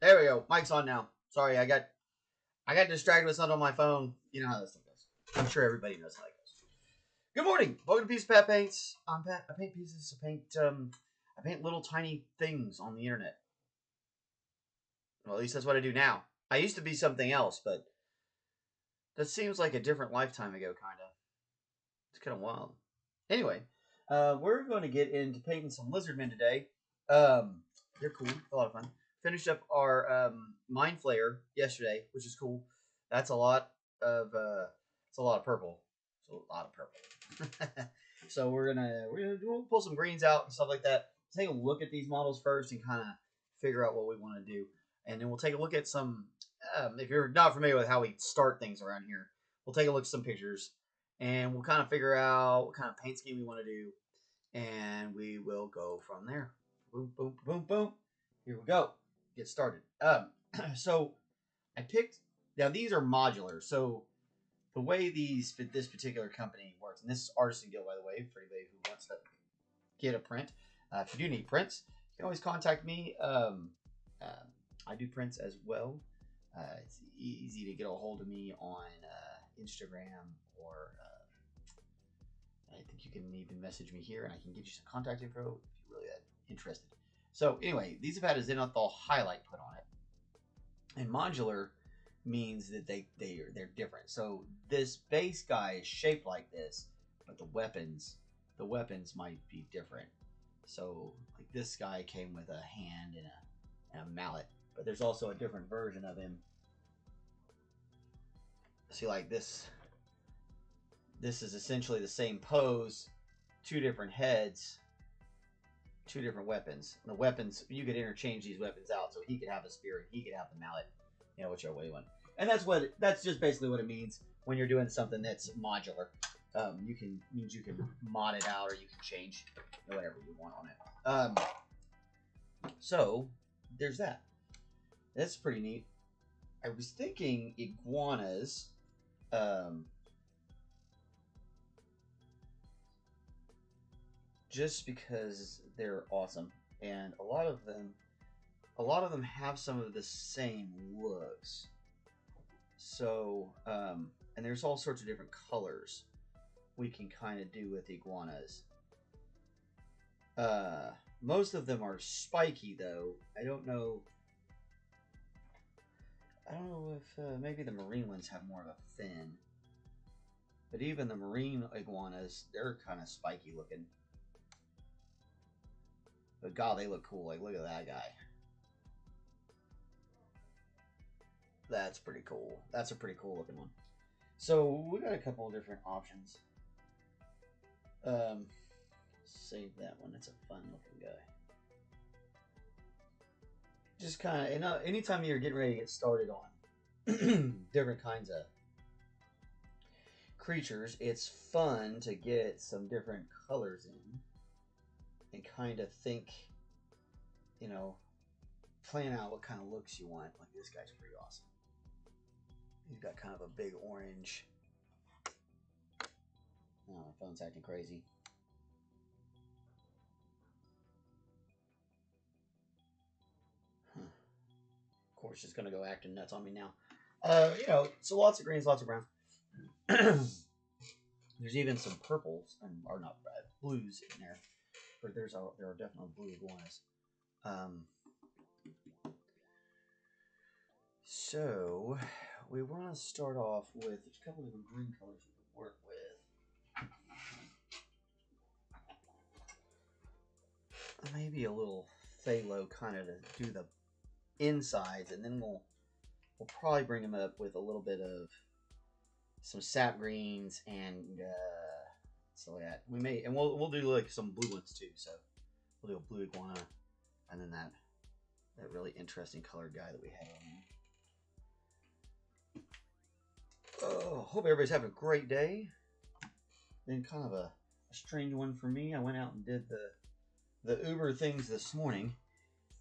There we go. Mic's on now. Sorry, I got distracted with something on my phone. You know how this thing goes. I'm sure everybody knows how it goes. Good morning. Welcome to Piece of Pat Paints. I'm Pat. I paint pieces. I paint little tiny things on the internet. Well, at least that's what I do now. I used to be something else, but that seems like a different lifetime ago, kind of. It's kind of wild. Anyway, we're going to get into painting some Lizardmen today. They're cool. A lot of fun. Finished up our Mind Flayer yesterday, which is cool. That's a lot of purple. It's a lot of purple. So we're gonna pull some greens out and stuff like that. Take a look at these models first and kind of figure out what we want to do, and then we'll take a look at some. If you're not familiar with how we start things around here, we'll take a look at some pictures, and we'll kind of figure out what kind of paint scheme we want to do, and we will go from there. Boom, boom, boom, boom. Here we go. Get started. So I picked. Now these are modular. So the way this particular company works, and this is Artisan Guild, by the way, for anybody who wants to get a print. If you do need prints, you can always contact me. I do prints as well. It's easy to get a hold of me on Instagram, or I think you can even message me here, and I can get you some contact info if you're really interested. So anyway, these have had a zenithal highlight put on it, and modular means that they're different. So this base guy is shaped like this, but the weapons might be different. So like this guy came with a hand and a mallet, but there's also a different version of him. See, like this is essentially the same pose, two different heads, two different weapons. And the weapons, you could interchange these weapons out, so he could have a spear and he could have the mallet, you know, whichever way you want. And that's just basically what it means when you're doing something that's modular. You can mod it out, or you can change whatever you want on it. So there's that. That's pretty neat. I was thinking iguanas. Just because they're awesome, and a lot of them have some of the same looks. So, and there's all sorts of different colors we can kind of do with iguanas. Most of them are spiky, though. I don't know if maybe the marine ones have more of a fin. But even the marine iguanas, they're kind of spiky looking. But God, they look cool. Like, look at that guy. That's pretty cool. That's a pretty cool looking one. So we got a couple of different options. Save that one. That's a fun looking guy. Just kind of, anytime you're getting ready to get started on different kinds of creatures, it's fun to get some different colors in and kind of think, plan out what kind of looks you want. Like this guy's pretty awesome. He's got kind of a big orange. Oh, my phone's acting crazy. Of course, it's gonna go acting nuts on me now. So lots of greens, lots of browns. There's even some purples, or not blues in there, but there are definitely blue iguanas. So we want to start off with a couple of green colors we can work with. Maybe a little phthalo kind of to do the insides, and then we'll probably bring them up with a little bit of some sap greens and so that we'll do like some blue ones too. So we'll do a blue iguana, and then that really interesting colored guy that we have on there. Oh, hope everybody's having a great day. Been kind of a strange one for me. I went out and did the Uber things this morning,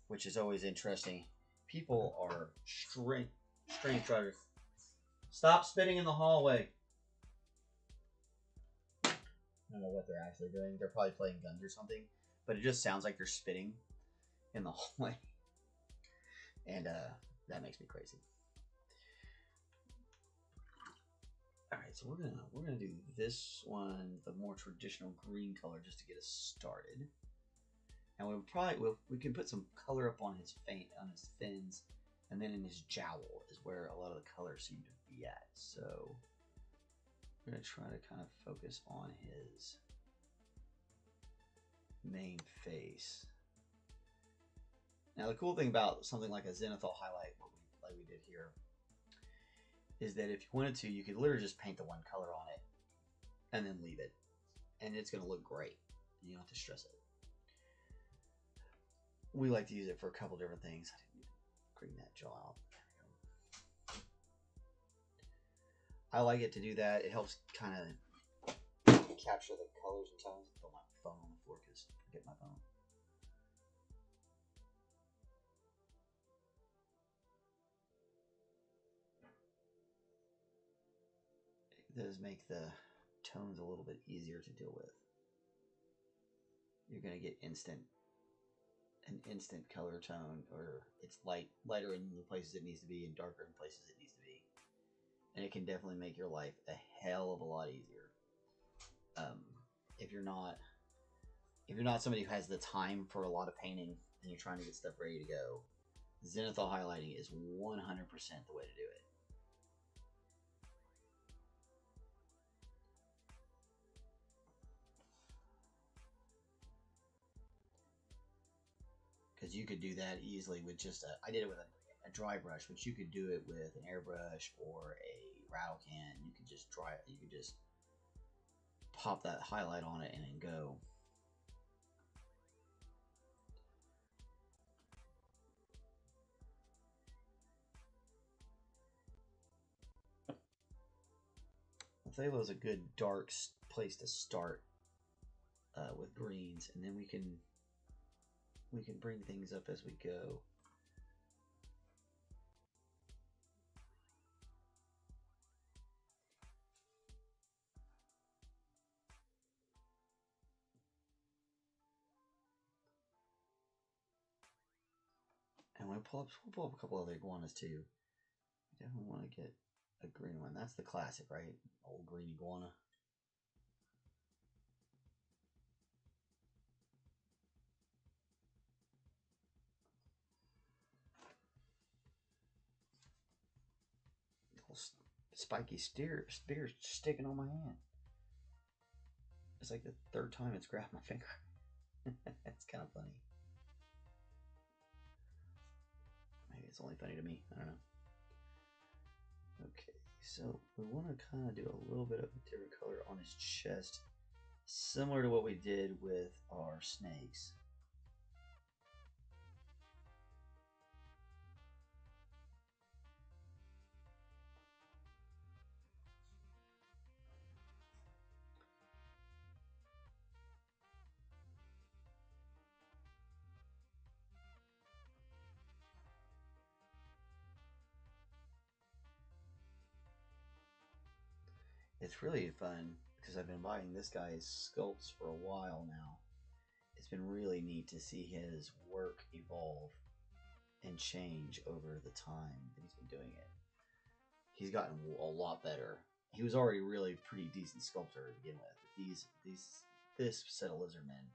which is always interesting. People are strange drivers. Stop spitting in the hallway. I don't know what they're actually doing. They're probably playing guns or something, but it just sounds like they're spitting in the hallway. and that makes me crazy. All right, so we're gonna do this one, the more traditional green color, just to get us started. And we can put some color up on his fins, and then in his jowl is where a lot of the colors seem to be at. So we're gonna try to kind of focus on his main face. Now the cool thing about something like a zenithal highlight, like we did here, is that if you wanted to, you could literally just paint the one color on it and then leave it, and it's going to look great. You don't have to stress it. We like to use it for a couple different things. I didn't green that jaw out. There we go. I like it to do that. It helps kind of capture the colors and tones. Put my phone on the floor because I forget my phone. Does make the tones a little bit easier to deal with. You're going to get an instant color tone, or it's lighter in the places it needs to be and darker in places it needs to be. And it can definitely make your life a hell of a lot easier. If you're not somebody who has the time for a lot of painting and you're trying to get stuff ready to go, zenithal highlighting is 100% the way to do it. Because you could do that easily with just I did it with a dry brush, but you could do it with an airbrush or a rattle can. You could just dry it. You could just pop that highlight on it and then go. Phthalo is a good dark place to start with greens, and then we can bring things up as we go. And we'll pull up a couple other iguanas too. We definitely want to get a green one. That's the classic, right? Old green iguana. Spiky spear sticking on my hand. It's like the third time it's grabbed my finger. It's kind of funny. Maybe it's only funny to me. I don't know. Okay, so we want to kind of do a little bit of a different color on his chest, similar to what we did with our snakes. It's really fun because I've been buying this guy's sculpts for a while now. It's been really neat to see his work evolve and change over the time that he's been doing it. He's gotten a lot better. He was already really a pretty decent sculptor to begin with. But this set of Lizardmen,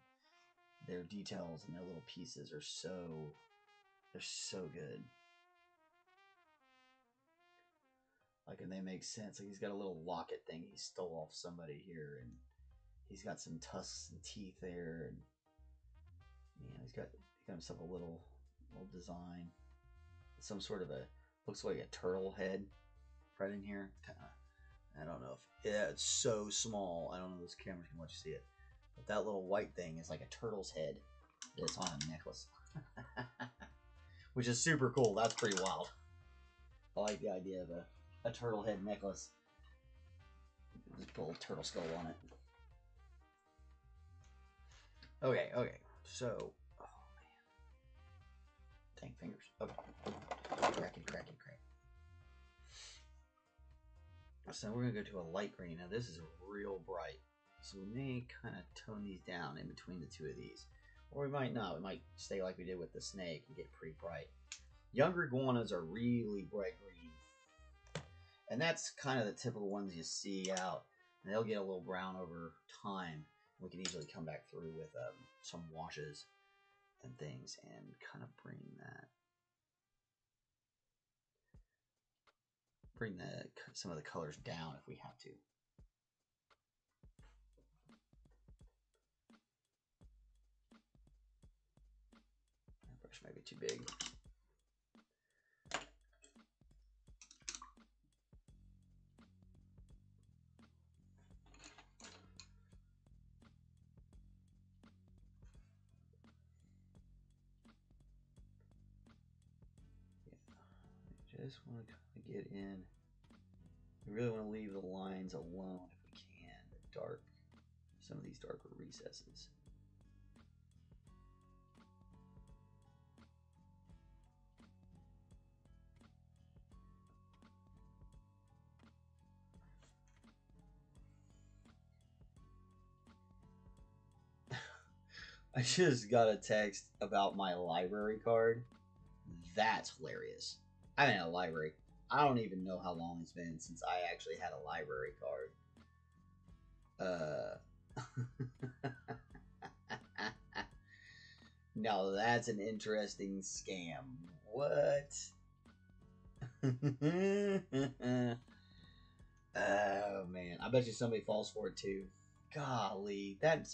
their details and their little pieces are so good. Like, and they make sense. Like, he's got a little locket thing he stole off somebody here, and he's got some tusks and teeth there, and he's got himself a little design, some sort of looks like a turtle head right in here. Kind of, I don't know if it's so small. I don't know if those cameras can let you see it, but that little white thing is like a turtle's head that's on a necklace, which is super cool. That's pretty wild. I like the idea of a turtle head necklace. Just put a turtle skull on it. Okay, so, oh man, dang fingers. Okay, cracking. So we're gonna go to a light green. Now this is real bright, so we may kind of tone these down in between the two of these, or we might not. We might stay like we did with the snake and get pretty bright. Younger iguanas are really bright green. And that's kind of the typical ones you see out. And they'll get a little brown over time. We can easily come back through with some washes and things and kind of bring some of the colors down if we have to. That brush might be too big. Just want to kind of get in. We really want to leave the lines alone if we can. Some of these darker recesses. I just got a text about my library card. That's hilarious. I haven't had a library. I don't even know how long it's been since I actually had a library card. Now that's an interesting scam. What? Oh man, I bet you somebody falls for it too. Golly, that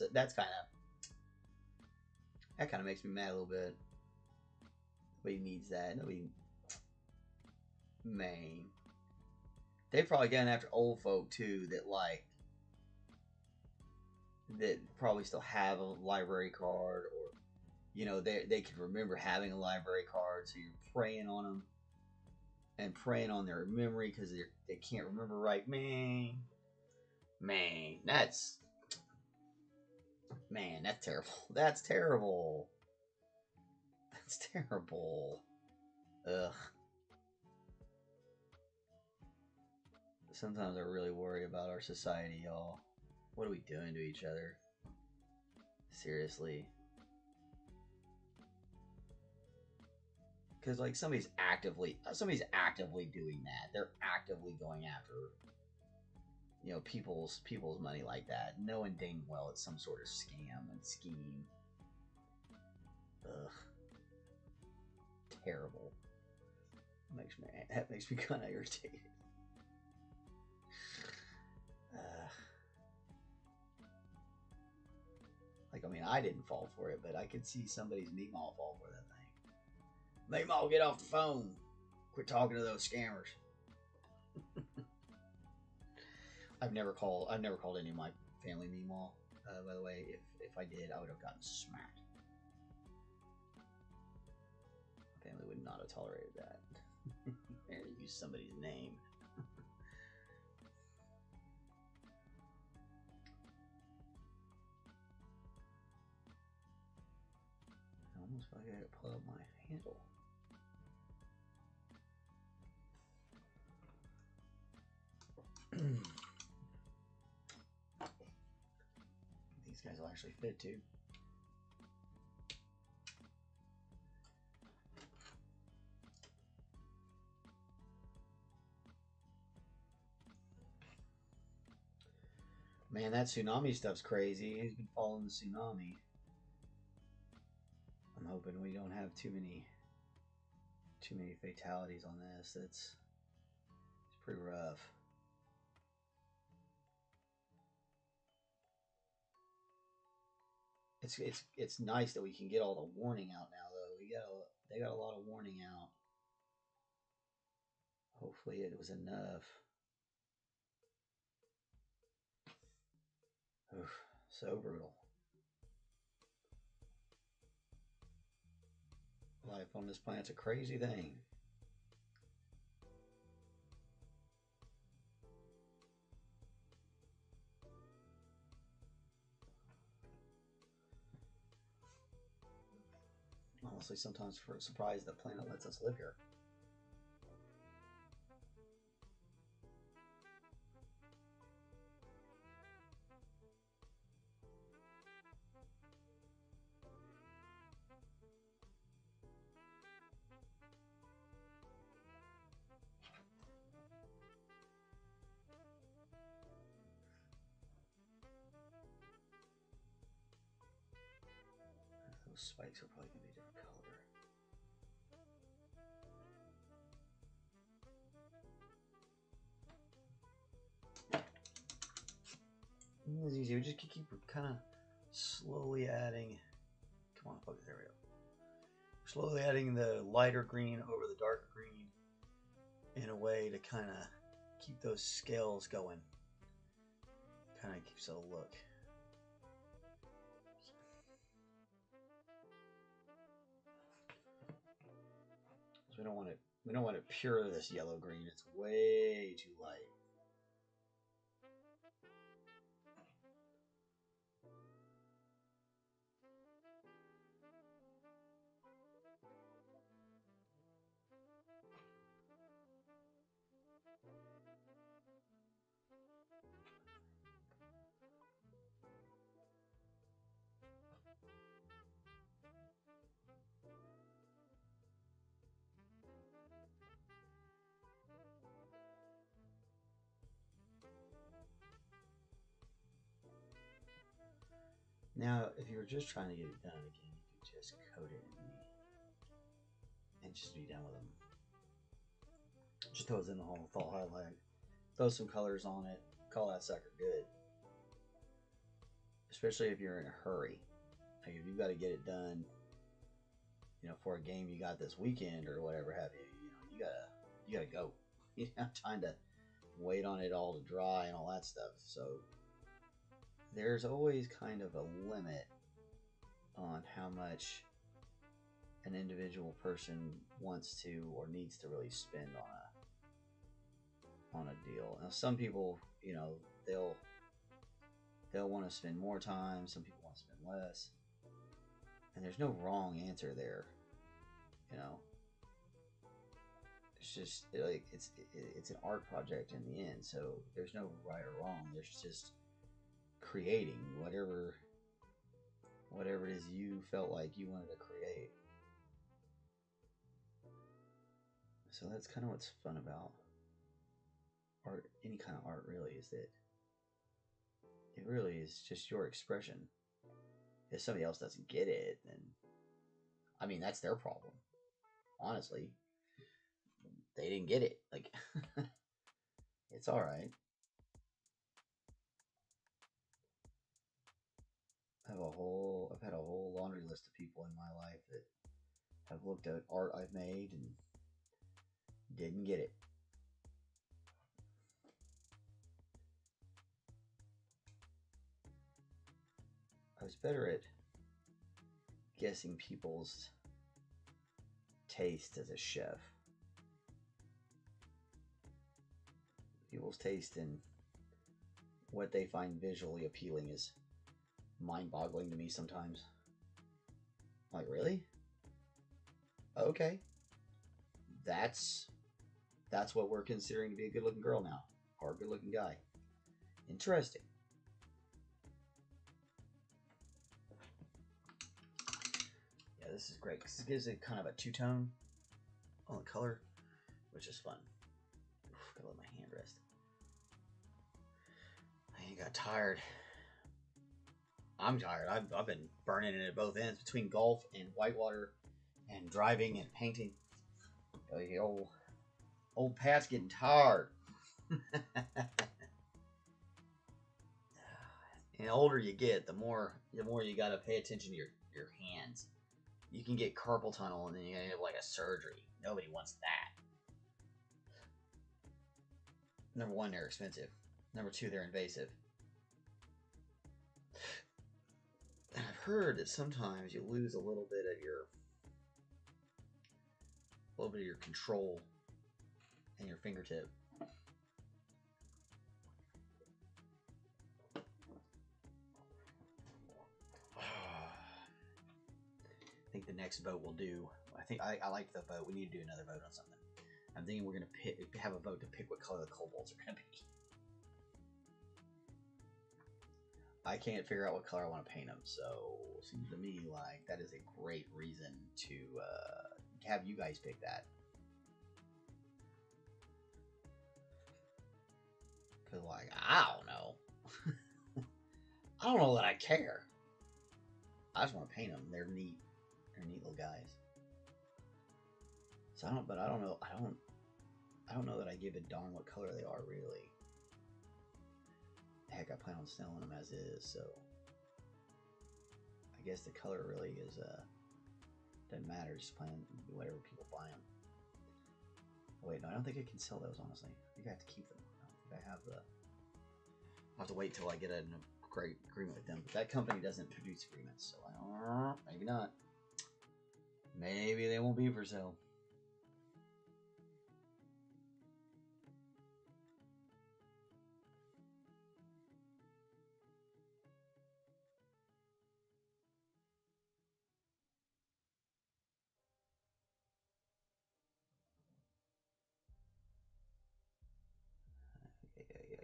kind of makes me mad a little bit. Nobody needs that. Nobody. Man, they probably gotten after old folk too that probably still have a library card, or they can remember having a library card, so you're preying on them and preying on their memory because they can't remember right. Man, that's terrible. That's terrible. That's terrible. Ugh. Sometimes I really worry about our society, y'all. What are we doing to each other? Seriously. Because somebody's actively doing that. They're actively going after people's money like that, knowing dang well it's some sort of scam and scheme. Ugh. Terrible. That makes me kind of irritated. I didn't fall for it, but I could see somebody's meatball fall for that thing. Meatball, get off the phone. Quit talking to those scammers. I've never called any of my family meatball. By the way, if I did, I would have gotten smacked. My family would not have tolerated that. And use somebody's name. I almost feel like I gotta pull out my handle. These guys will actually fit too. Man, that tsunami stuff's crazy. He's been following the tsunami. I'm hoping we don't have too many fatalities on this. It's pretty rough. It's nice that we can get all the warning out now, though. They got a lot of warning out. Hopefully it was enough. Oof, so brutal. Life on this planet's a crazy thing. Honestly, sometimes we're surprised the planet lets us live here. Those spikes are probably going to be a different color. It's easy. We just keep kind of slowly adding. Come on, focus. There we go. Slowly adding the lighter green over the darker green in a way to kind of keep those scales going. Kind of keeps it a look. So we don't want it pure this yellow green. It's way too light. Now, if you were just trying to get it done again, you could just coat it and just be done with them. Just throw it in the whole fall highlight, throw some colors on it, call that sucker good. Especially if you're in a hurry, like if you've got to get it done, you know, for a game you got this weekend or whatever have you. You know, you gotta go. You don't have time to wait on it all to dry and all that stuff. So there's always kind of a limit on how much an individual person wants to or needs to really spend on a deal. Now, some people, you know, they'll want to spend more time. Some people want to spend less, and there's no wrong answer there. You know, it's just like it's an art project in the end. So there's no right or wrong. There's just creating whatever it is you felt like you wanted to create. So that's kind of what's fun about art, any kind of art really, is that it really is just your expression. If somebody else doesn't get it, then I mean, that's their problem. Honestly, they didn't get it. Like, it's all right. I've had a whole laundry list of people in my life that have looked at art I've made and didn't get it. I was better at guessing people's taste as a chef. People's taste in what they find visually appealing is mind-boggling to me sometimes. Like, really? Okay. That's what we're considering to be a good-looking girl now, or a good-looking guy. Interesting. Yeah, this is great because it gives it kind of a two-tone on the color, which is fun. Oof, gotta let my hand rest. I got tired. I'm tired. I've been burning it at both ends between golf and whitewater and driving and painting. Old Pat's getting tired. And the older you get, the more you gotta pay attention to your hands. You can get carpal tunnel and then you gotta have like a surgery. Nobody wants that. Number one, they're expensive. Number two, they're invasive. And I've heard that sometimes you lose a little bit of your control and your fingertip. I think the next vote will do. I think I like the vote. We need to do another vote on something. I'm thinking we're gonna have a vote to pick what color the kobolds are gonna be. I can't figure out what color I want to paint them, so it seems to me like that is a great reason to have you guys pick that. Because, like, I don't know. I don't know that I care. I just want to paint them. They're neat. They're neat little guys. So I don't know. I don't know that I give a darn what color they are really. Heck, I plan on selling them as is, so I guess the color really is doesn't matter. Just plan whatever people buy them. Oh, wait, no, I don't think I can sell those. Honestly, I think I have to keep them. I don't think I have the. I'll have to wait till I get a great agreement with them. But that company doesn't produce agreements, so I don't. Maybe not. Maybe they won't be for sale.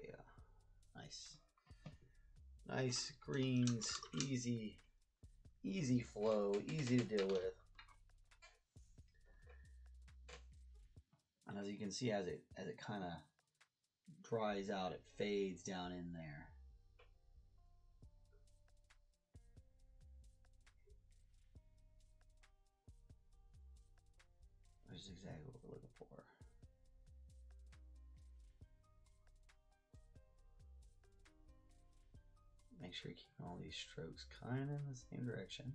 Yeah. Nice. Nice greens, easy flow, easy to deal with. And as you can see, as it kind of dries out, it fades down in there. Which is exactly what we're looking for. Make sure you keep all these strokes kind of in the same direction.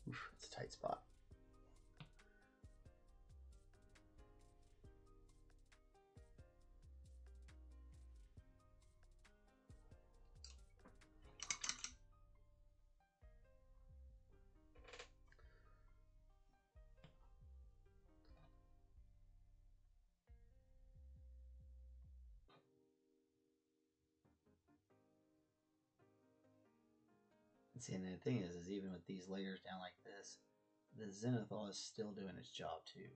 Oof, it's a tight spot. And see, and the thing is even with these layers down like this, the zenithal is still doing its job too.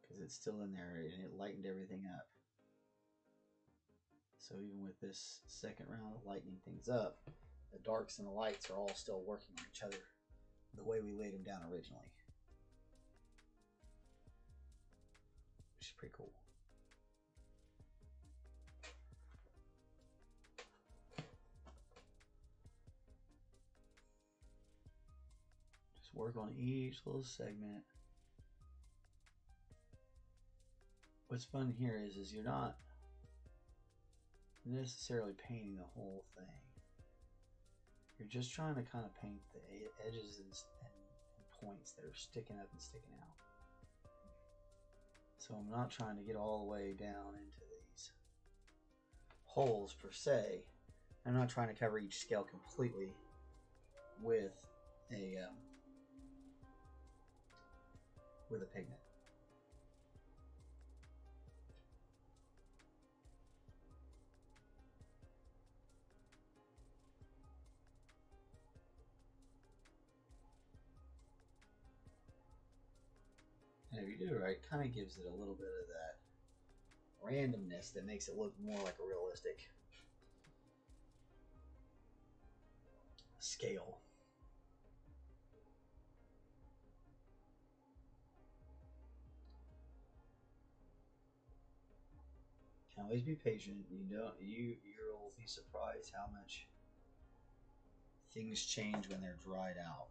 Because it's still in there and it lightened everything up. So even with this second round of lightening things up, the darks and the lights are all still working on each other the way we laid them down originally. Which is pretty cool. Work on each little segment. What's fun here is you're not necessarily painting the whole thing. You're just trying to kind of paint the edges and points that are sticking up and sticking out. So I'm not trying to get all the way down into these holes per se. I'm not trying to cover each scale completely with a pigment. And if you do it right, it kind of gives it a little bit of that randomness that makes it look more like a realistic scale. Always be patient. You'll be surprised how much things change when they're dried out.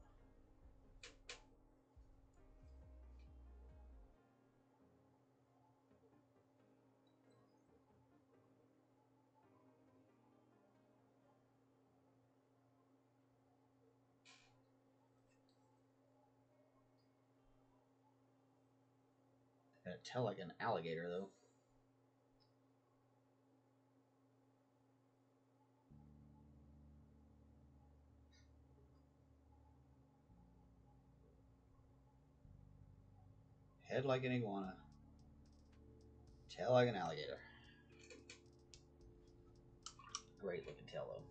Gotta tell like an alligator though. Head like an iguana. Tail like an alligator. Great looking tail though.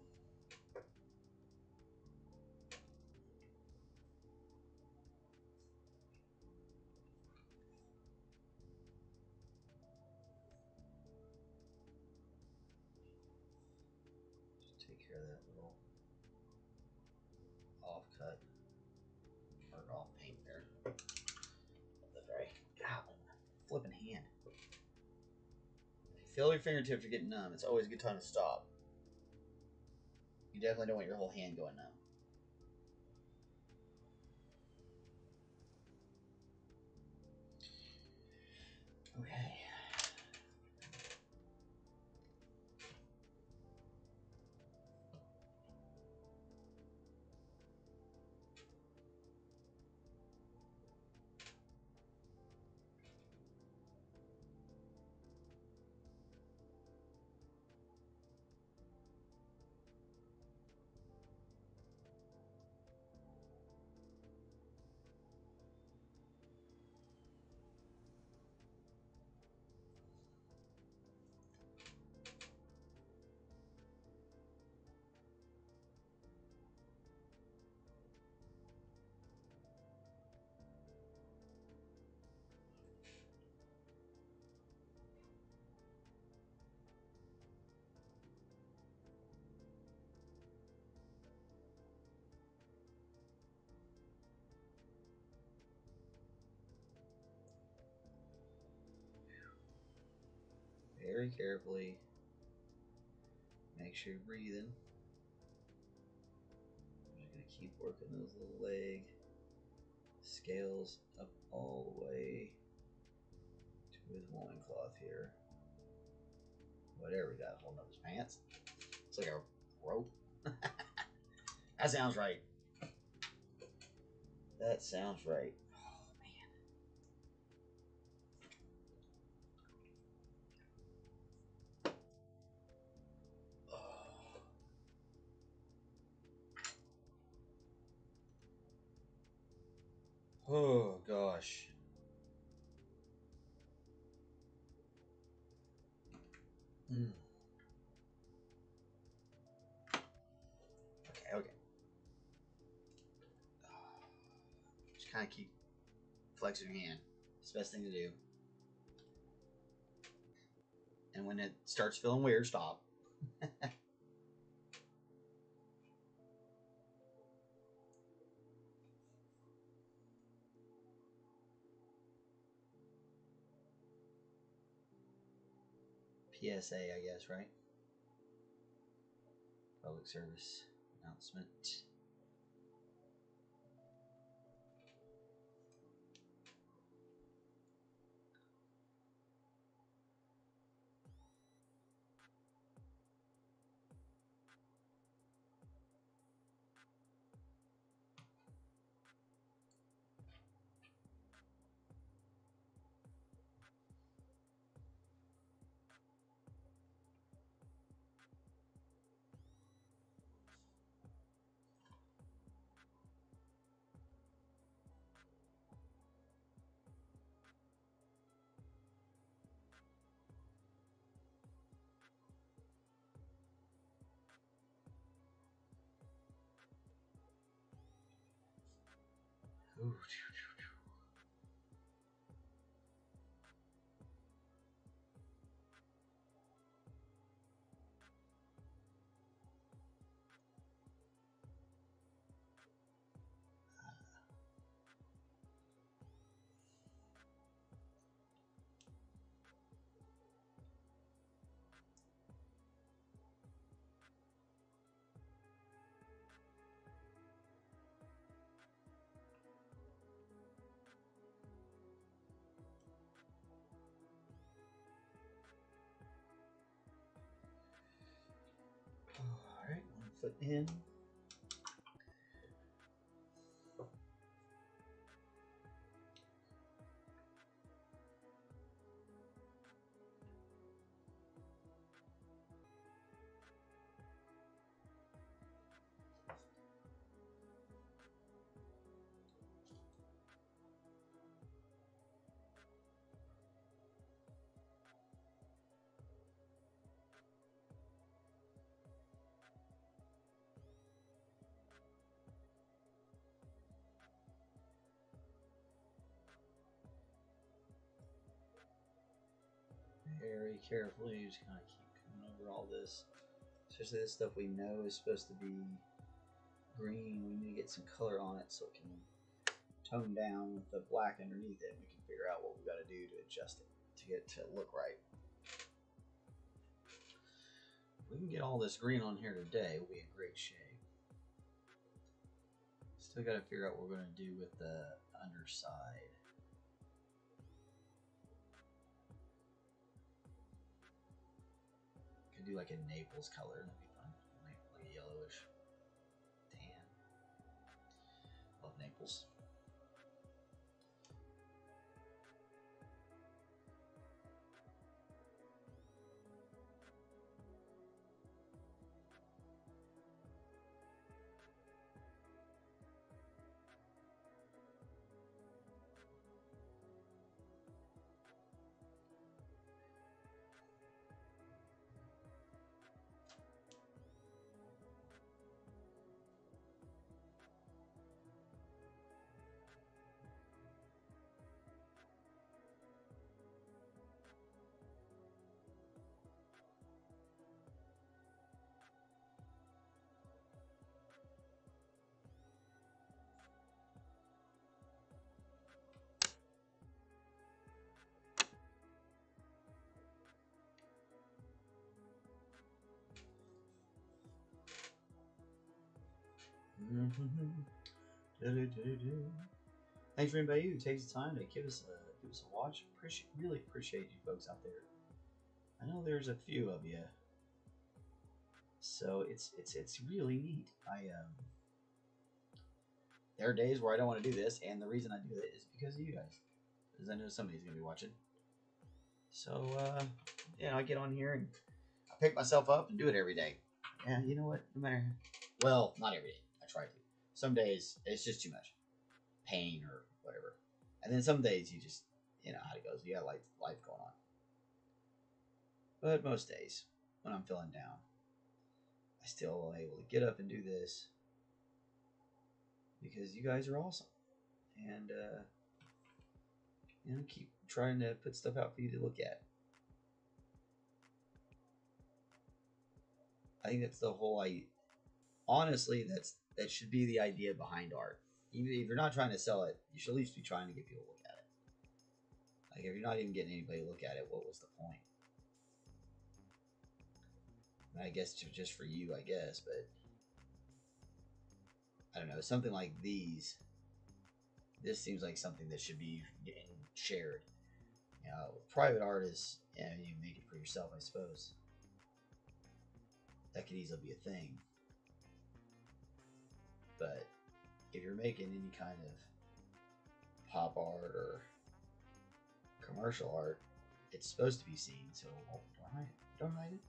Just take care of that little off cut or off paint there. The very flipping hand. Feel your fingertips are getting numb. It's always a good time to stop. You definitely don't want your whole hand going numb. Okay. Very carefully. Make sure you're breathing. I'm just going to keep working those little leg scales up all the way to his loincloth here. Whatever we got holding up his pants. It's like a rope. That sounds right. That sounds right. Oh gosh. Okay, okay. Just kind of keep flexing your hand. It's the best thing to do. And when it starts feeling weird, stop. PSA, I guess, right? Public service announcement. Ooh. Alright, 1 foot in. very carefully. Just kind of keep coming over all this. Especially this stuff we know is supposed to be green. We need to get some color on it so it can tone down with the black underneath it. We can figure out what we got to do to adjust it to get it to look right. If we can get all this green on here today, we'll be in great shape. Still got to figure out what we're going to do with the underside. Could do like a Naples color. That'd be fun. Like a yellowish tan. Love Naples. Thanks for anybody who takes the time to give us a watch. Really appreciate you folks out there. I know there's a few of you, so it's really neat. There are days where I don't want to do this, and the reason I do it is because of you guys, because I know somebody's gonna be watching. So yeah, I get on here and I pick myself up and do it every day. Yeah, you know what? No matter, well, not every day. I try to. Some days it's just too much pain or whatever, and then some days you just, you know how it goes. You got life going on. But most days, when I'm feeling down, I still am able to get up and do this because you guys are awesome, and you know, keep trying to put stuff out for you to look at. I think that's the whole idea. Honestly, that should be the idea behind art. Even if you're not trying to sell it, you should at least be trying to get people to look at it. Like, if you're not even getting anybody to look at it, what was the point? I guess just for you, I guess, but I don't know. Something like these, this seems like something that should be getting shared. You know, private art is, you know, you make it for yourself, I suppose. That could easily be a thing. But if you're making any kind of pop art or commercial art, it's supposed to be seen. So don't hide it. Don't hide it.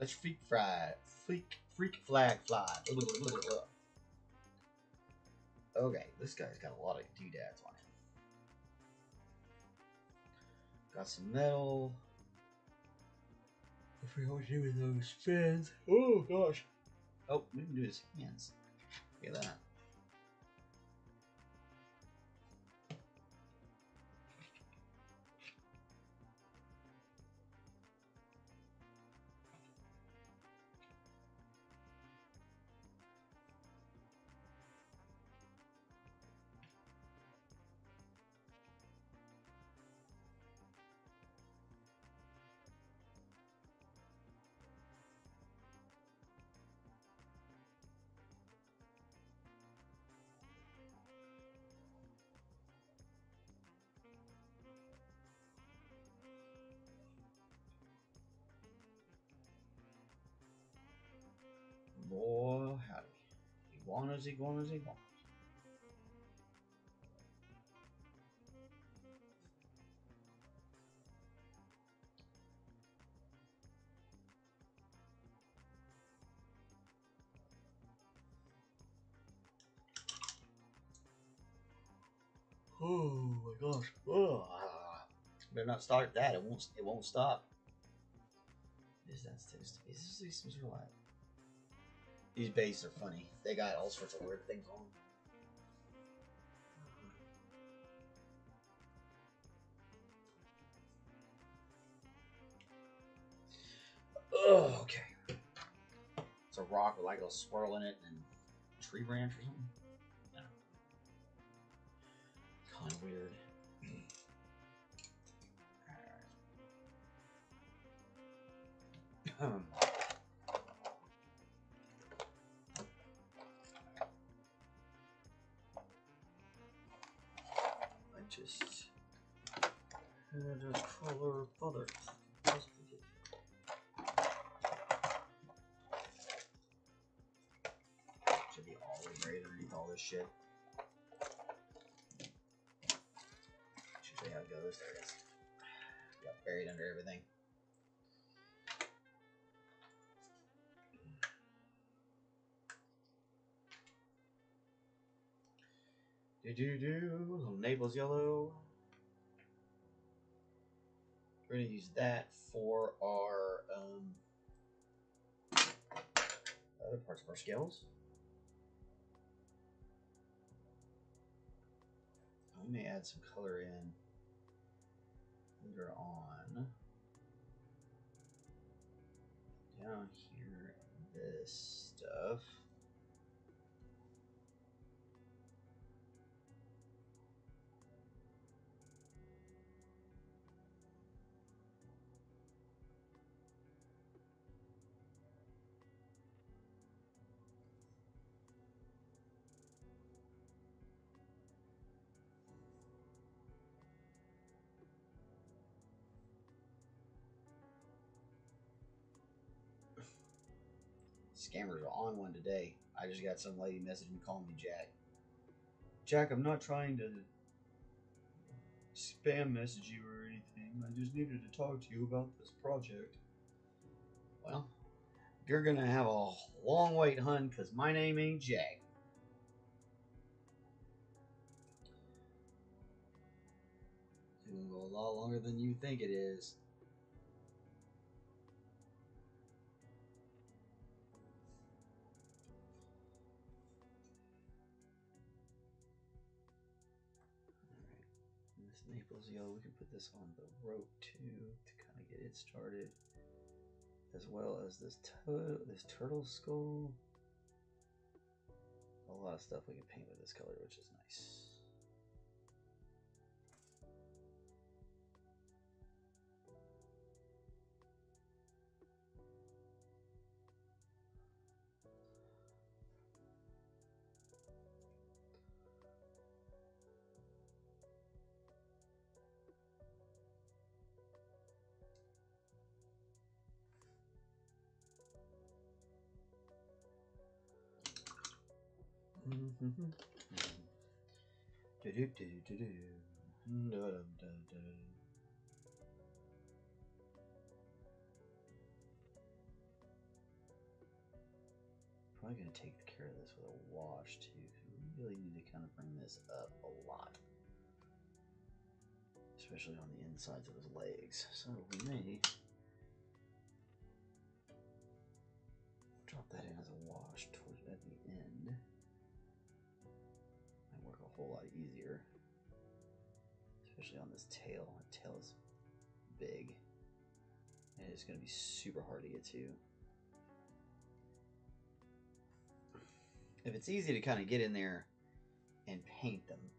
Let's freak flag fly. Okay, this guy's got a lot of doodads on him. Got some metal. I forgot what to do with those fins. Oh gosh. Oh, we can do his hands. Look at that. Boy, howdy. Iguanas. Oh my gosh. Oh. Better not start that. It won't stop. Is that supposed to be? Is this some sort of like? These bases are funny. They got all sorts of weird things on them. Oh, okay. It's a rock with like a swirl in it and tree branch or something. I don't know. Kind of weird. I just had a color other. Should be all the way buried underneath all this shit. Should see how it goes. There it is. Got buried under everything. Little Naples yellow. We're gonna use that for our other parts of our scales. We may add some color in later on. Down here, this stuff. Scammers are on one today. I just got some lady message me calling me Jack. Jack, I'm not trying to spam message you or anything. I just needed to talk to you about this project. Well, you're gonna have a long wait, hun, because my name ain't Jack. It's gonna go a lot longer than you think it is. Naples yellow, we can put this on the rope too to kind of get it started, as well as this turtle skull. A lot of stuff we can paint with this color, which is nice. Probably gonna take care of this with a wash too. We really need to kind of bring this up a lot, especially on the insides of his legs. So we may drop that in as a wash towards at the end. Might work a whole lot easier, especially on this tail. The tail is big, and it's going to be super hard to get to. If it's easy to kind of get in there and paint them,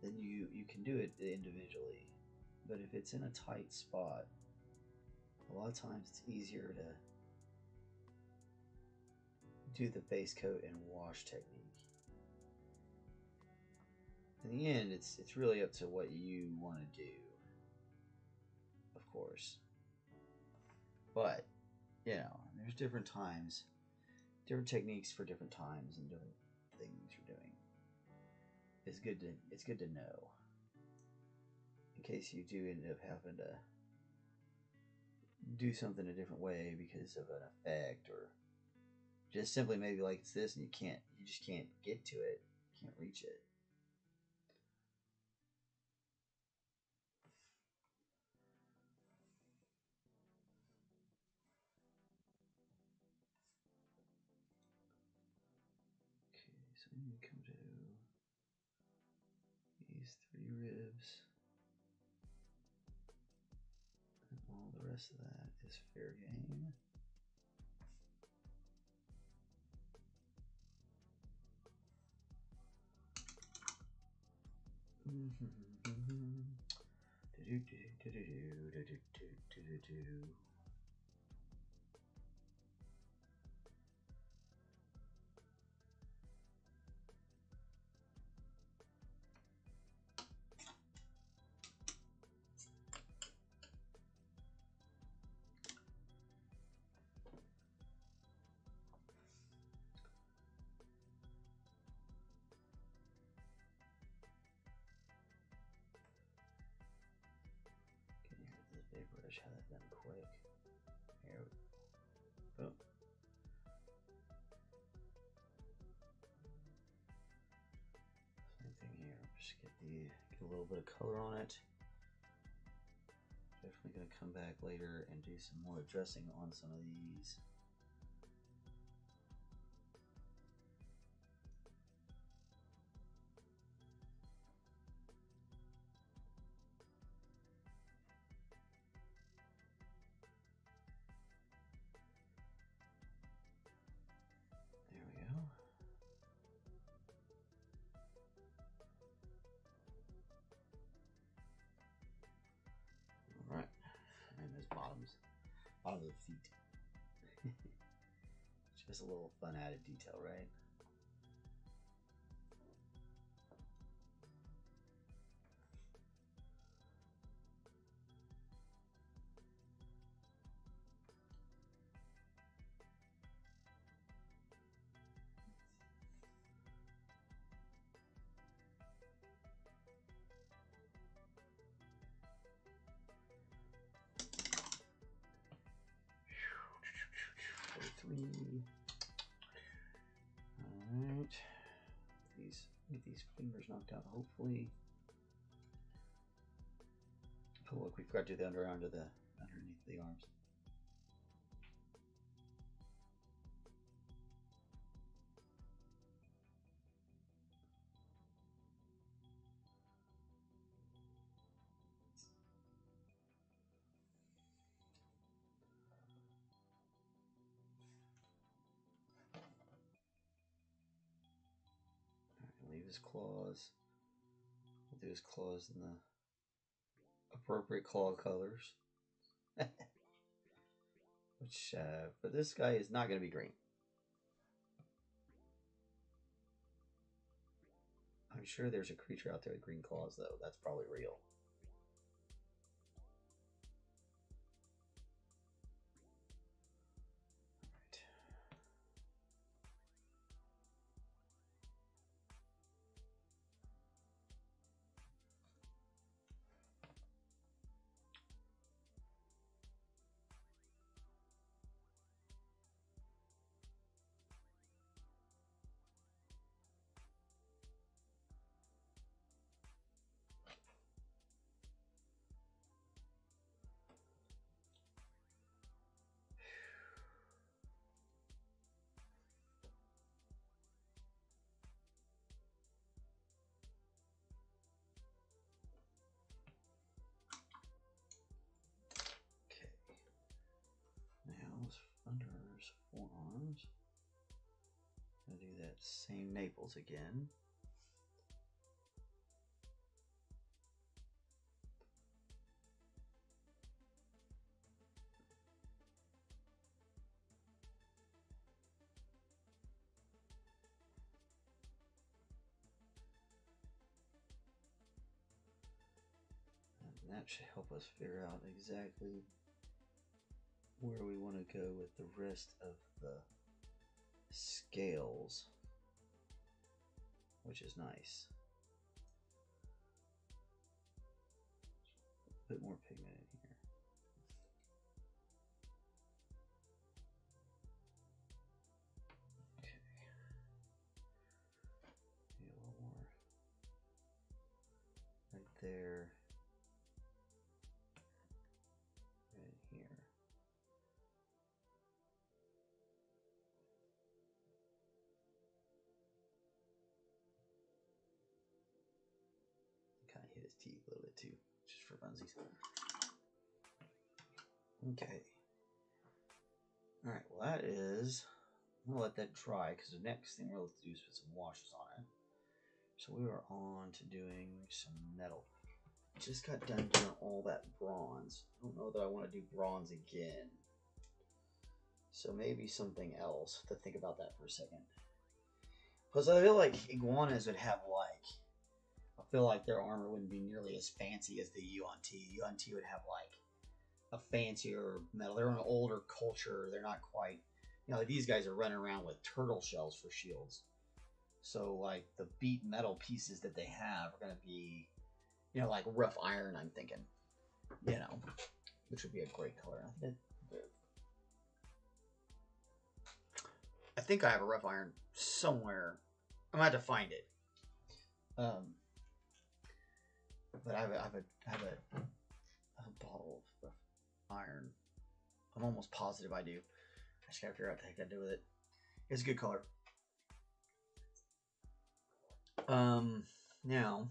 then you can do it individually. But if it's in a tight spot, a lot of times it's easier to do the base coat and wash technique. In the end, it's really up to what you want to do, of course. But you know, there's different times, different techniques for different times and different things you're doing. It's good to know in case you do end up having to do something a different way because of an effect, or just simply maybe like it's this and you just can't get to it, can't reach it. Okay, so I'm gonna come to these 3 ribs, and all the rest of that is fair game. Big brush, have that done quick. Here we go. Boom. Same thing here. Just get a little bit of color on it. Definitely gonna come back later and do some more dressing on some of these. Alright, and those bottoms of the feet. Just a little fun added detail, right? Three. Alright. Get these fingers knocked out, hopefully. Oh look, we forgot to do the underarm to the underneath the arms. Leave his claws. We'll do his claws in the appropriate claw colors. Which, for this guy, is not going to be green. I'm sure there's a creature out there with green claws, though. That's probably real. Under his forearms. Gonna do that same Naples again. And that should help us figure out exactly where we want to go with the rest of the scales, which is nice. A bit more pigment in here. Okay. Maybe a little more right there. Right here. Kind of hit his teeth a little bit too, just for funsies. Okay. Alright, well that is... I'm going to let that dry, because the next thing we'll have to do is put some washes on it. So we are on to doing some metal. Just got done doing all that bronze. I don't know that I want to do bronze again. So maybe something else. To think about that for a second. Because I feel like iguanas would have like, I feel like their armor wouldn't be nearly as fancy as the Yuan Ti. Yuan Ti would have like a fancier metal. They're an older culture. They're not quite, you know, like these guys are running around with turtle shells for shields. So like the beat metal pieces that they have are going to be, you know, like rough iron, I'm thinking, you know, which would be a great color. I think I have a rough iron somewhere. I'm going to have to find it. But I have a bottle of rough iron. I'm almost positive I do. I just gotta figure out what the heck I do with it. It's a good color. Now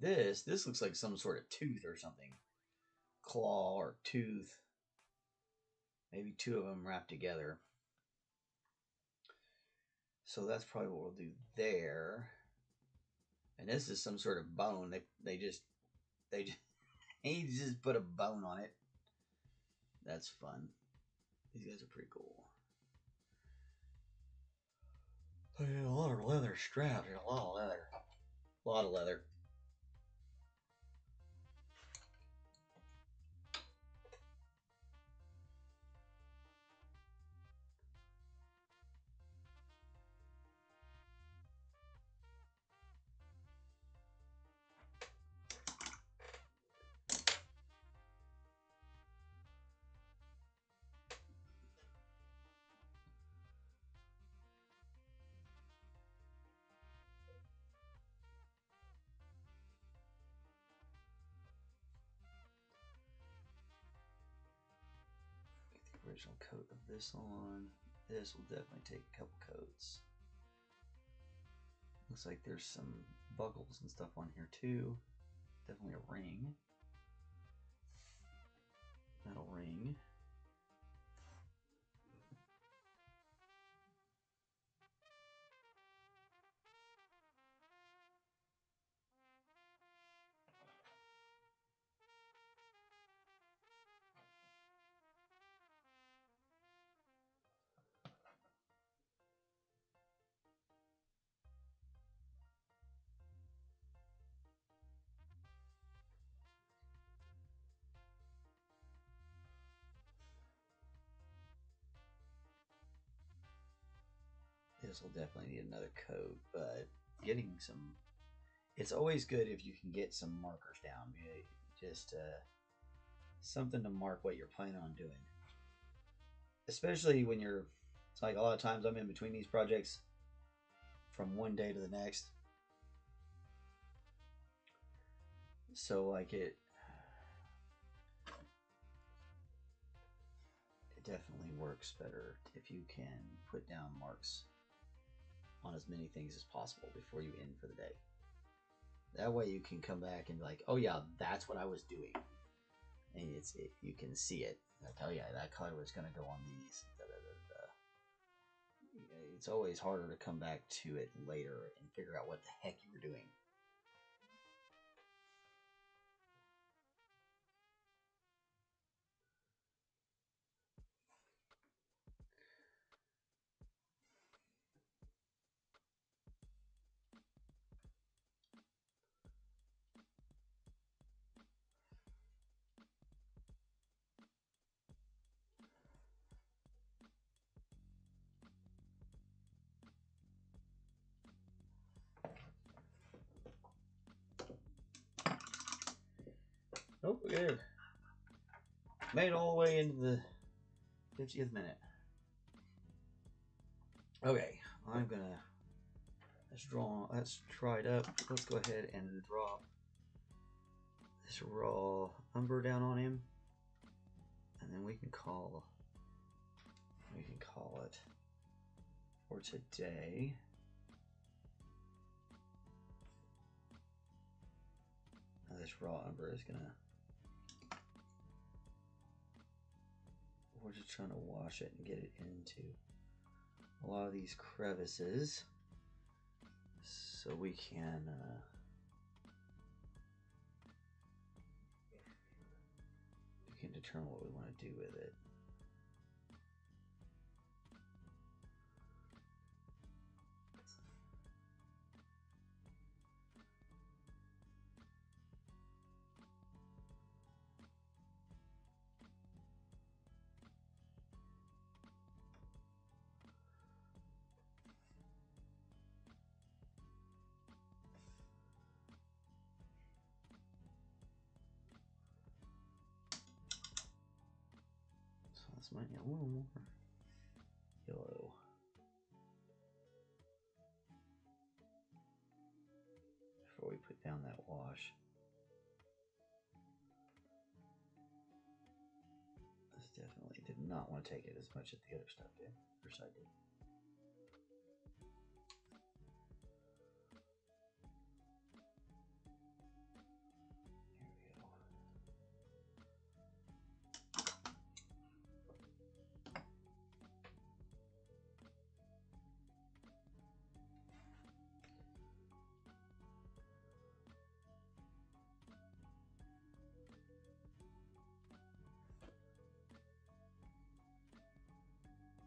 this looks like some sort of tooth or something. Claw or tooth. Maybe two of them wrapped together. So that's probably what we'll do there. And this is some sort of bone. They just put a bone on it. That's fun. These guys are pretty cool. Oh, yeah, a lot of leather straps. A lot of leather. A lot of leather. Original coat of this on. This will definitely take a couple coats. Looks like there's some buckles and stuff on here too. Definitely a ring. Metal ring. This will definitely need another coat, but getting some, it's always good if you can get some markers down. Just something to mark what you're planning on doing. Especially when you're, it's like a lot of times I'm in between these projects from one day to the next. So like it definitely works better if you can put down marks on as many things as possible before you end for the day. That way you can come back and be like, oh yeah, that's what I was doing. And you can see it. Like, oh yeah, that color was going to go on these. It's always harder to come back to it later and figure out what the heck you were doing. Oh, look at it. Made it all the way into the 50th minute. Okay, I'm gonna, let's try it up. Let's go ahead and drop this raw umber down on him. And then we can call it for today. Now this raw umber is gonna, we're just trying to wash it and get it into a lot of these crevices. so we can determine what we want to do with it. This might need a little more yellow. Before we put down that wash. This definitely did not want to take it as much as the other stuff did. Or side did.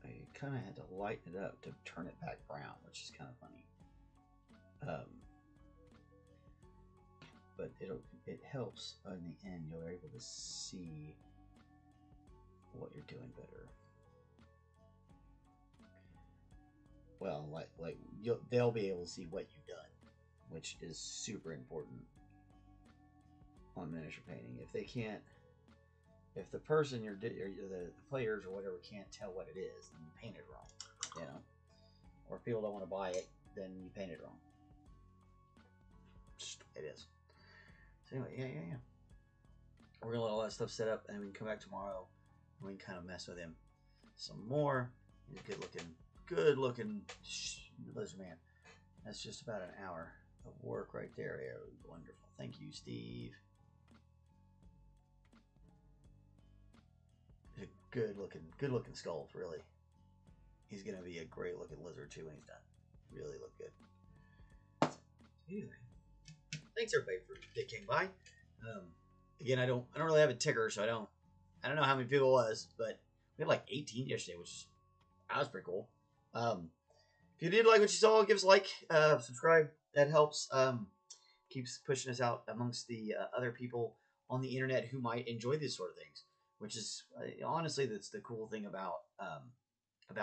I kind of had to lighten it up to turn it back brown, which is kind of funny. But it helps in the end. You're able to see what you're doing better. Well, like they'll be able to see what you've done, which is super important on miniature painting. If they can't. If the person the players or whatever can't tell what it is, then you paint it wrong, you know. Or if people don't want to buy it, then you paint it wrong. It is. So anyway, yeah. We're gonna let all that stuff set up, and we can come back tomorrow, and we can kind of mess with him some more. He's a good looking lizard man. That's just about an hour of work right there. Yeah, wonderful. Thank you, Steve. Good looking skull, really. He's gonna be a great looking lizard too when he's done. Really look good. Anyway, thanks everybody for that came by. Again, I don't really have a ticker, so I don't know how many people it was, but we had like 18 yesterday, that was pretty cool. If you did like what you saw, give us a like, subscribe. That helps. Keeps pushing us out amongst the other people on the internet who might enjoy these sort of things. Which is honestly, that's the cool thing about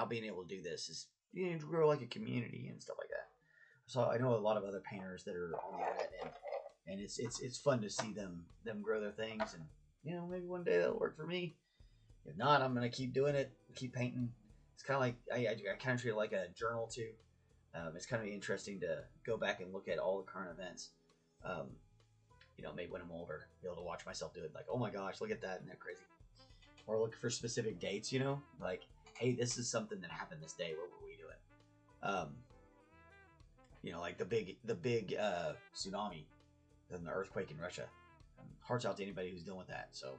being able to do this is you need to grow like a community and stuff like that. So I know a lot of other painters that are on the internet, and it's fun to see them grow their things, and you know, maybe one day that'll work for me. If not, I'm gonna keep doing it, keep painting. It's kind of like I kind of treat it like a journal too. It's kind of interesting to go back and look at all the current events. You know, maybe when I'm older, be able to watch myself do it, like, oh my gosh, look at that, isn't that crazy? Or look for specific dates, you know, like, hey, this is something that happened this day. What were we doing? You know, like the big tsunami and the earthquake in Russia. Hearts out to anybody who's dealing with that. So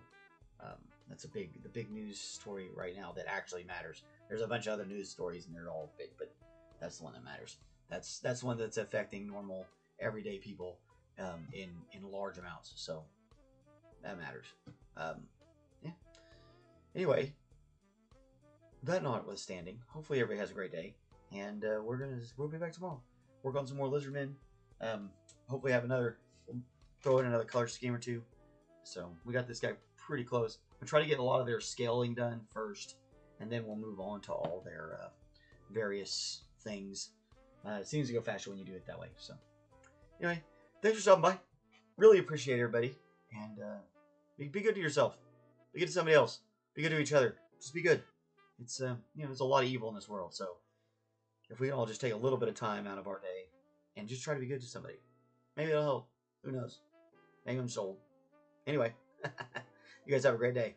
that's the big news story right now that actually matters. There's a bunch of other news stories and they're all big, but that's the one that matters. That's the one that's affecting normal everyday people in large amounts. So that matters. Yeah. Anyway, that notwithstanding, hopefully everybody has a great day, and we'll be back tomorrow. Work on some more Lizardmen. Hopefully have throw in another color scheme or two. So we got this guy pretty close. We'll try to get a lot of their scaling done first, and then we'll move on to all their various things. It seems to go faster when you do it that way. So anyway, thanks for stopping by. Really appreciate everybody, and be good to yourself. Be good to somebody else. Be good to each other. Just be good. It's you know, there's a lot of evil in this world, so if we all just take a little bit of time out of our day and just try to be good to somebody, maybe it'll help. Who knows? Maybe I'm sold. Anyway, you guys have a great day.